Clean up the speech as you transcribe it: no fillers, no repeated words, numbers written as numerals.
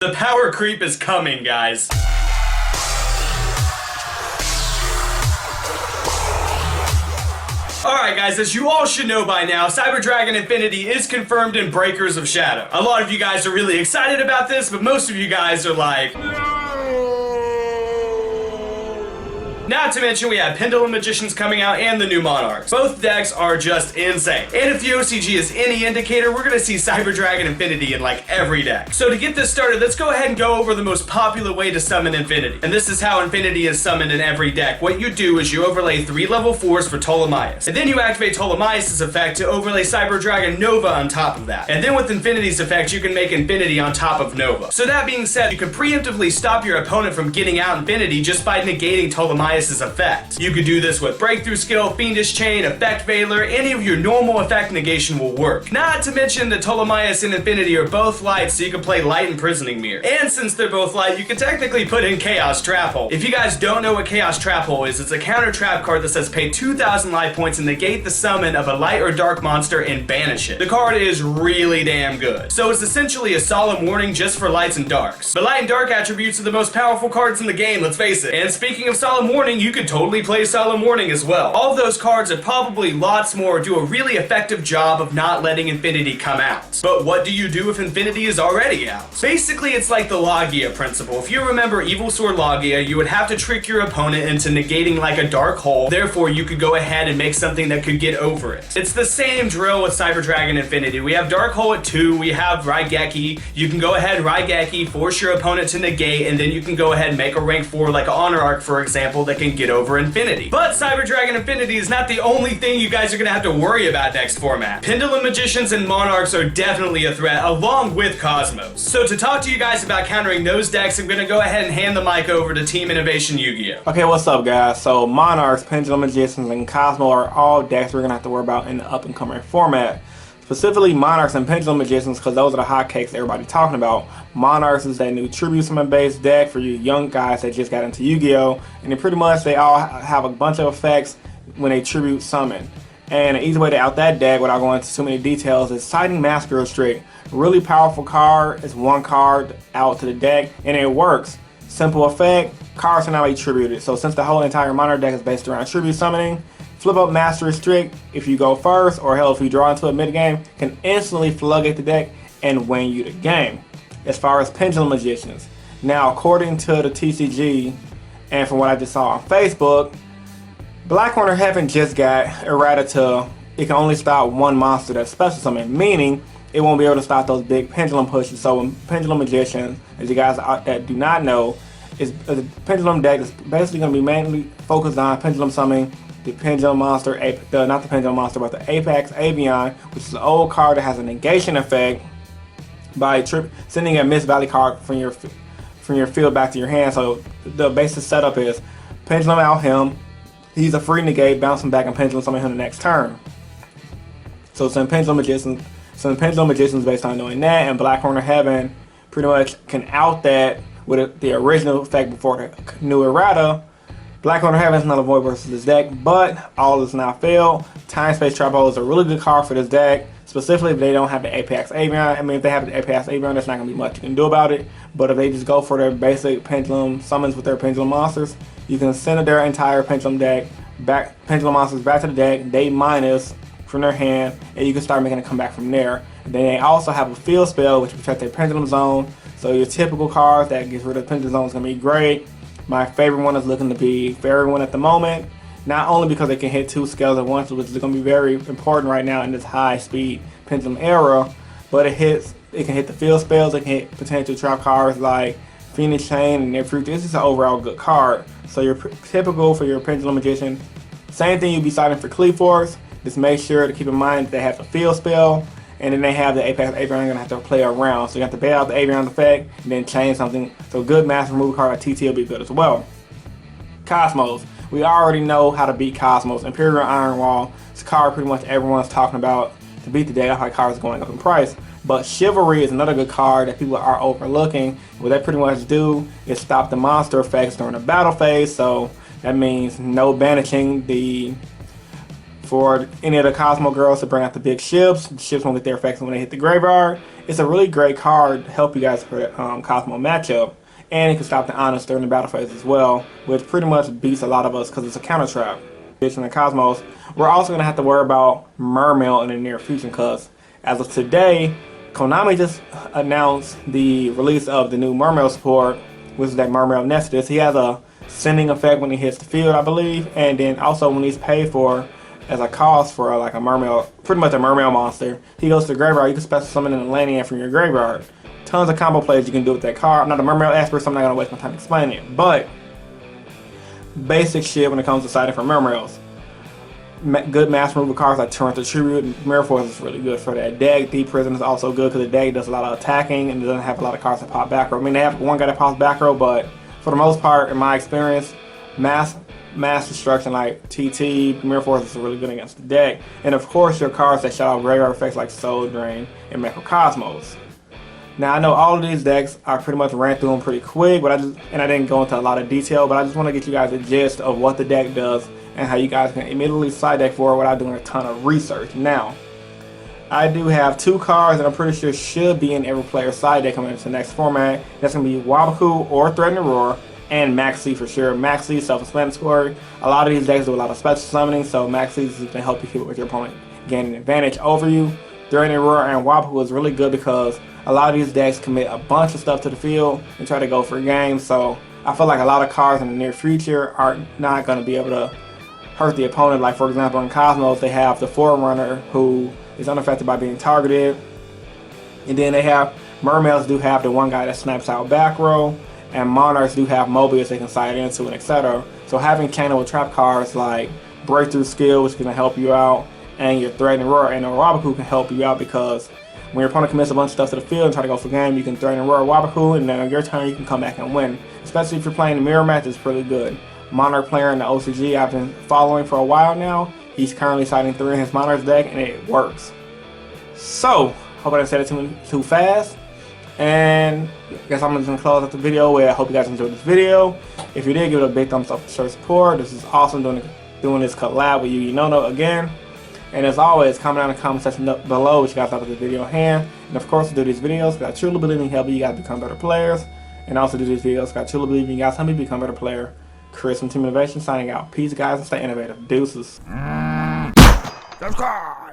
The power creep is coming, guys. Alright guys, as you all should know by now, Cyber Dragon Infinity is confirmed in Breakers of Shadow. A lot of you guys are really excited about this, but most of you guys are like, Not to mention we have Pendulum Magicians coming out and the new Monarchs. Both decks are just insane. And if the OCG is any indicator, we're gonna see Cyber Dragon Infinity in like every deck. So to get this started, let's go ahead and go over the most popular way to summon Infinity. And this is how Infinity is summoned in every deck. What you do is you overlay 3 level 4s for Ptolemaeus. And then you activate Ptolemaeus' effect to overlay Cyber Dragon Nova on top of that. And then with Infinity's effect, you can make Infinity on top of Nova. So that being said, you can preemptively stop your opponent from getting out Infinity just by negating Ptolemaeus' effect. You could do this with Breakthrough Skill, Fiendish Chain, Effect Veiler, any of your normal effect negation will work. Not to mention that Ptolemaeus and Infinity are both light, so you can play Light Imprisoning Mirror. And since they're both light, you can technically put in Chaos Trap Hole. If you guys don't know what Chaos Trap Hole is, it's a counter trap card that says pay 2,000 life points and negate the summon of a light or dark monster and banish it. The card is really damn good. So it's essentially a solemn warning just for lights and darks. But light and dark attributes are the most powerful cards in the game, let's face it. And speaking of solemn warning, you could totally play Solemn Warning as well. All of those cards and probably lots more do a really effective job of not letting Infinity come out. But what do you do if Infinity is already out? Basically, it's like the Logia principle. If you remember Evil Sword Logia, you would have to trick your opponent into negating like a dark hole. Therefore, you could go ahead and make something that could get over it. It's the same drill with Cyber Dragon Infinity. We have Dark Hole at 2, we have Raigeki. You can go ahead Raigeki, force your opponent to negate, and then you can go ahead and make a rank 4 like Honor Arc, for example, that can get over Infinity. But Cyber Dragon Infinity is not the only thing you guys are gonna have to worry about next format. Pendulum Magicians and Monarchs are definitely a threat, along with Cosmos. So to talk to you guys about countering those decks, I'm gonna go ahead and hand the mic over to Team Innovation Yu-Gi-Oh! Okay, what's up guys? So Monarchs, Pendulum Magicians, and Cosmo are all decks we're gonna have to worry about in the up and coming format. Specifically Monarchs and Pendulum Magicians, because those are the hotcakes everybody's talking about. Monarchs is that new tribute summon based deck for you young guys that just got into Yu-Gi-Oh! And then pretty much they all have a bunch of effects when they tribute summon. And an easy way to out that deck without going into too many details is Sighting Master Restrict. Really powerful card. It's one card out to the deck and it works. Simple effect, cards cannot be tributed. So since the whole entire Monarch deck is based around tribute summoning, flip up Master Restrict if you go first, or hell if you draw into it mid-game, can instantly floodgate the deck and win you the game. As far as Pendulum Magicians, now according to the TCG and from what I just saw on Facebook, Black Corner Heaven just got errata to it can only stop one monster that's special summon, meaning it won't be able to stop those big pendulum pushes. So when Pendulum Magicians, as you guys that do not know, is a pendulum deck that's basically going to be mainly focused on pendulum summoning the pendulum monster, not the pendulum monster, but the Apex Avion, which is an old card that has a negation effect by sending a Mist Valley card from your field back to your hand. So the basic setup is pendulum out him, he's a free negate, bouncing back and pendulum summon him the next turn. So some Pendulum Magicians based on knowing that, and Black Corner Heaven pretty much can out that with the original effect before the new errata. Black Corner Heaven is not a void versus this deck, but all is now failed. Time Space Trap Hole is a really good card for this deck, specifically if they don't have the Apex Avion. I mean, if they have the Apex Avion, there's not going to be much you can do about it. But if they just go for their basic pendulum summons with their pendulum monsters, you can send their entire pendulum monsters back to the deck, they minus from their hand, and you can start making a comeback from there. And then they also have a field spell which protects their pendulum zone. So your typical cards that gets rid of the pendulum zone is going to be great. My favorite one is looking to be Fairy One at the moment, not only because it can hit 2 scales at once, which is going to be very important right now in this high speed pendulum era, but it can hit the field spells, it can hit potential trap cards like Fiendish Chain and their fruit. This is an overall good card. So you're typical for your Pendulum Magician. Same thing you'd be citing for Cleaforce. Just make sure to keep in mind that they have the field spell, and then they have the Apex Avion you're gonna have to play around. So you have to bail out the Avion effect and then change something. So good master removal card like TT will be good as well. Cosmos. We already know how to beat Cosmos. Imperial Iron Wall. It's a card pretty much everyone's talking about to beat the deck. That's why cards are going up in price. But Chivalry is another good card that people are overlooking. What they pretty much do is stop the monster effects during the battle phase. So that means no banishing for any of the Cosmo girls to bring out the big ships. The ships won't get their effects when they hit the graveyard. It's a really great card to help you guys for Cosmo matchup, and it can stop the Honest during the battle phase as well, which pretty much beats a lot of us because it's a counter trap. In the Cosmos, we're also going to have to worry about Mermail in the near future because as of today, Konami just announced the release of the new Mermail support, which is that Mermail Nestus. He has a sending effect when he hits the field, I believe, and then also when he's paid for as a cost for like a Mermail, pretty much a Mermail monster, he goes to the graveyard. You can special summon in the landing from your graveyard. Tons of combo plays you can do with that card. I'm not a Mermail expert, so I'm not going to waste my time explaining it, but basic shit when it comes to siding for Mermails. Good mass removal cards like Torrent the Tribute. Mirror Force is really good for that deck. Deep Prison is also good because the deck does a lot of attacking and doesn't have a lot of cards that pop back row. I mean, they have one guy that pops back row, but for the most part, in my experience, mass destruction like TT, Mirror Force is really good against the deck. And of course, your cards that shut out graveyard effects like Soul Drain and Microcosmos. Now, I know all of these decks, I pretty much ran through them pretty quick, but I didn't go into a lot of detail, but I just want to get you guys a gist of what the deck does and how you guys can immediately side deck for it without doing a ton of research. Now, I do have 2 cards that I'm pretty sure should be in every player's side deck coming into the next format. That's going to be Wabaku or Threatening Roar, and Maxi for sure. Maxi, self-explanatory. A lot of these decks do a lot of special summoning, so Maxi is going to help you keep it with your opponent gaining an advantage over you. Threatening Roar and Wabaku is really good because a lot of these decks commit a bunch of stuff to the field and try to go for games, so I feel like a lot of cards in the near future are not going to be able to hurt the opponent. Like for example in Cosmos they have the Forerunner who is unaffected by being targeted, and then they have Mermails do have the one guy that snaps out back row, and Monarchs do have Mobius they can side into and etc. So having Channel with trap cards like Breakthrough Skill, which is going to help you out, and your Threatening Roar and Wabaku can help you out because when your opponent commits a bunch of stuff to the field and try to go for game, you can Threatening Roar Wabaku, and then on your turn you can come back and win. Especially if you're playing the mirror match, it's pretty good. Monarch player in the OCG I've been following for a while now. He's currently siding 3 in his Monarch's deck and it works. So, hope I didn't say it too fast. And I guess I'm just going to close out the video where I hope you guys enjoyed this video. If you did, give it a big thumbs up for show support. This is awesome doing this collab with yuginono again. And as always, comment down in the comment section below what you guys thought of the video at hand. And of course, do these videos because I truly believe in helping you guys become better players. And also do these videos because I truly believe in you guys helping me become a better player. Chris from Team Innovation signing out. Peace guys and stay innovative. Deuces. DOCS!